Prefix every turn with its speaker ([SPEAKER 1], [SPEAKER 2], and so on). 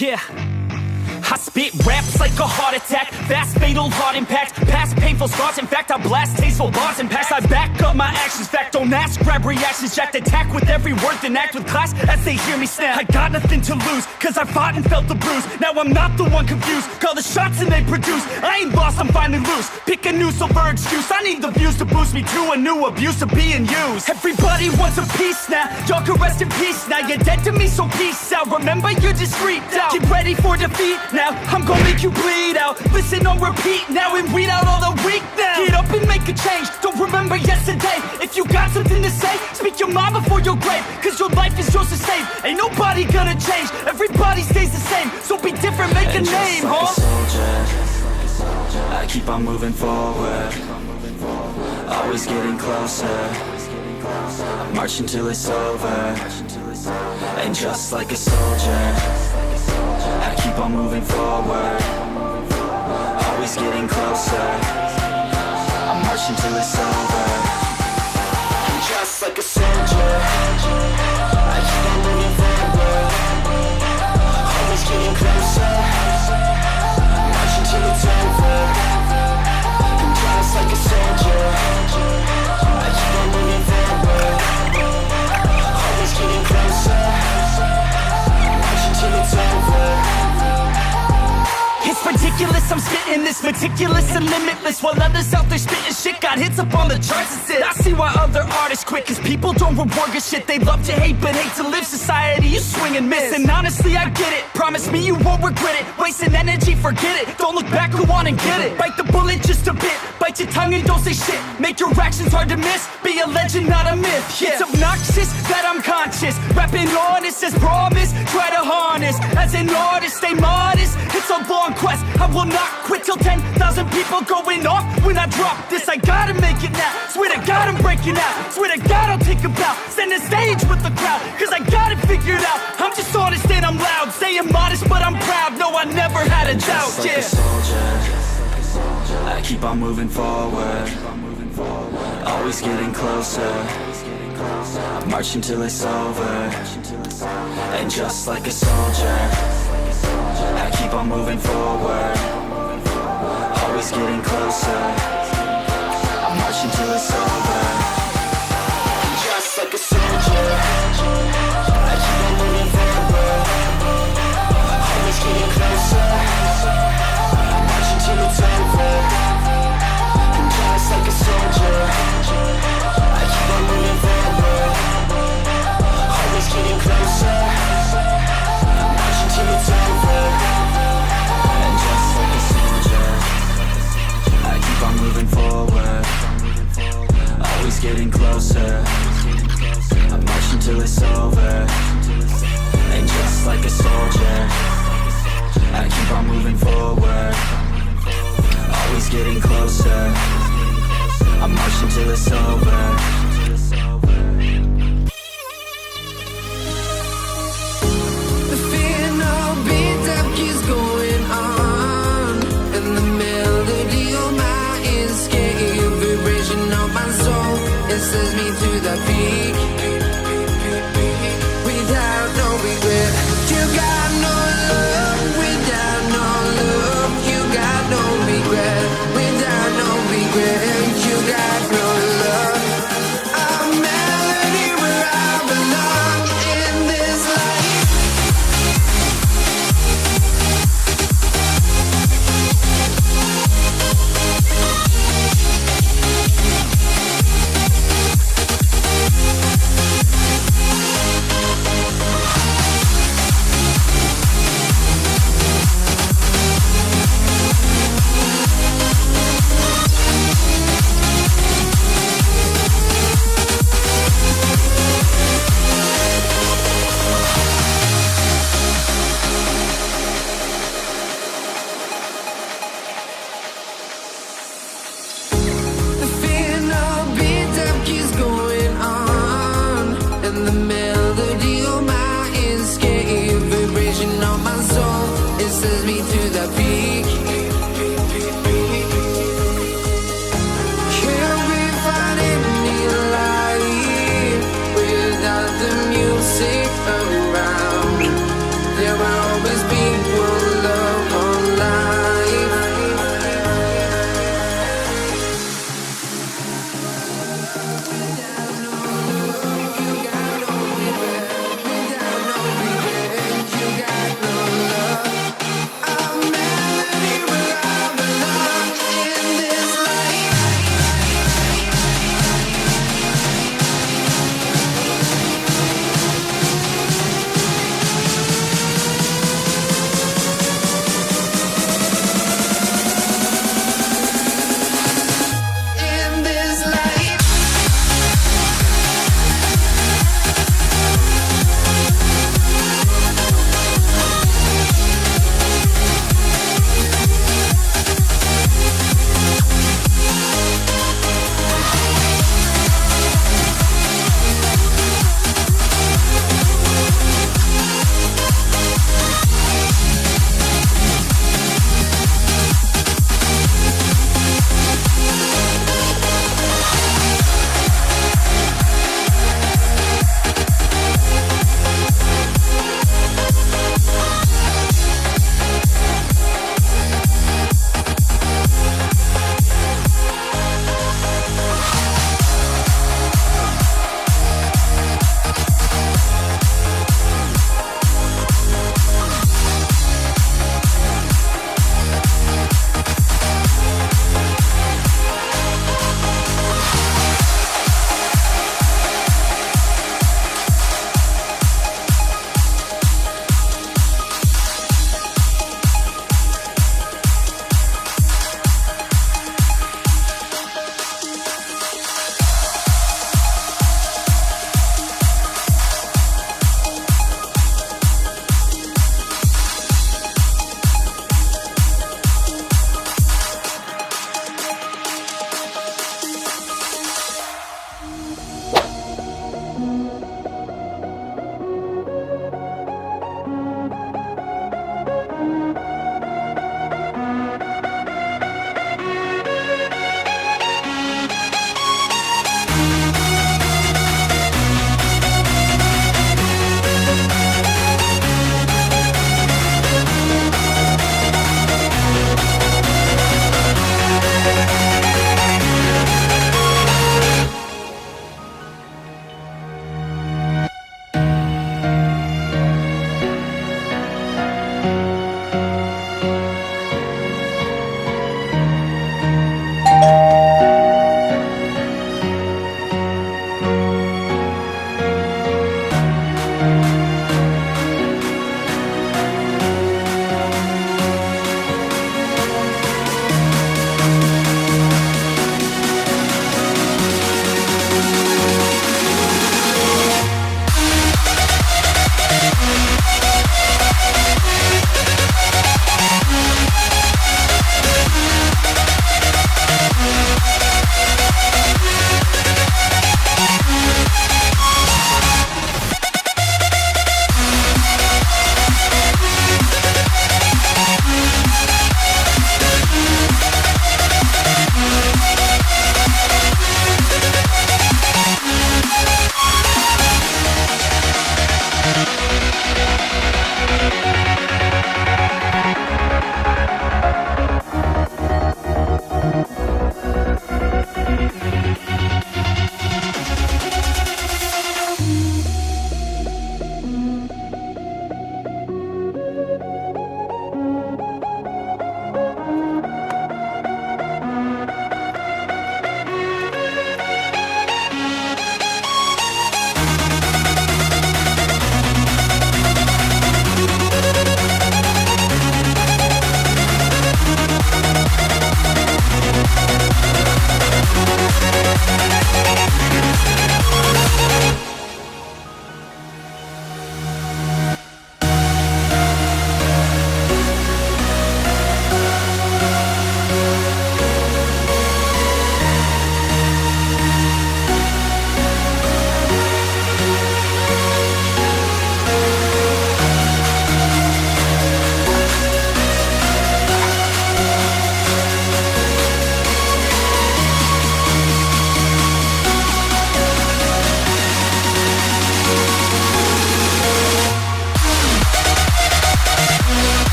[SPEAKER 1] Yeah, I spit raps like a heart attack, fast fatal heart impact, past painful scars. In fact, I blast tasteful bars and packs. I back up my actions, fact don't ask, grab reactions, jacked attack with every word, then act with class as they hear me snap. I got nothing to lose, cause I fought and felt the bruise. Now I'm not the one confused, call the shots and they produce. I ain't lost, I'm finally loose, pick a new silver excuse. I need the views to boost me to a new abuse of being used. Everybody wants a piece now, y'all can rest in peace now. You're dead to me, so peace out. Remember, you're just freaked out. Get ready for defeat now, I'm gonna make you bleed out. Listen on repeat now and weed out all the weak now. Get up and make a change, don't remember yesterday. If you got something to say, speak your mind before your grave, cause your life is yours to save. Ain't nobody gonna change, everybody stays the same. So be different, make a name,
[SPEAKER 2] like a soldier, I keep on moving forward, always getting closer, I march until it's over. And just like a soldier, I keep on moving forward, always getting closer, I march until it's over. And just like a soldier, I keep on moving forward, always getting closer, I march until it's over. And just like a soldier, I keep on moving forward, always getting closer, I march until it's over.
[SPEAKER 1] It's ridiculous, I'm spitting this meticulous and limitless, while others out there spitting shit got hits up on the charts and shit. I see why other artists quit, cause people don't reward good shit. They love to hate but hate to live. Society, you swing and miss, and honestly I get it. Promise me you won't regret it. Wasting energy, forget it. Don't look back, go on and get it. Bite the bullet just a bit, bite your tongue and don't say shit. Make your actions hard to miss, be a legend not a myth. Yeah. It's obnoxious that I'm conscious, rapping honest as promise. Try to harness, as an artist stay modest. It's a long quest, I will not quit till 10,000 people going off when I drop this. I gotta make it now, swear to God I'm breaking out. Swear to God I'll take a bow, stand the stage with the crowd, cause I got it figured out. I'm just honest and I'm loud, staying modest but I'm proud. No, I never had a doubt,
[SPEAKER 2] like
[SPEAKER 1] yeah.
[SPEAKER 2] A soldier, I keep on moving forward, always getting closer, I march until it's over. And just like a soldier, I keep on moving forward, always getting closer, I march until it's over. Just like a soldier, I keep on moving forward, always getting closer, I march until it's over. And just like a soldier, I keep on moving forward, always getting closer, I march until it's over. And just like a soldier, I keep on moving forward, always getting closer, I march until it's over. And just like a soldier, I keep on moving forward, always getting closer, I march until it's over.
[SPEAKER 3] The fear no beat up keeps going on, and the melody of my ears, getting vibration of my soul. It sends me to the peak.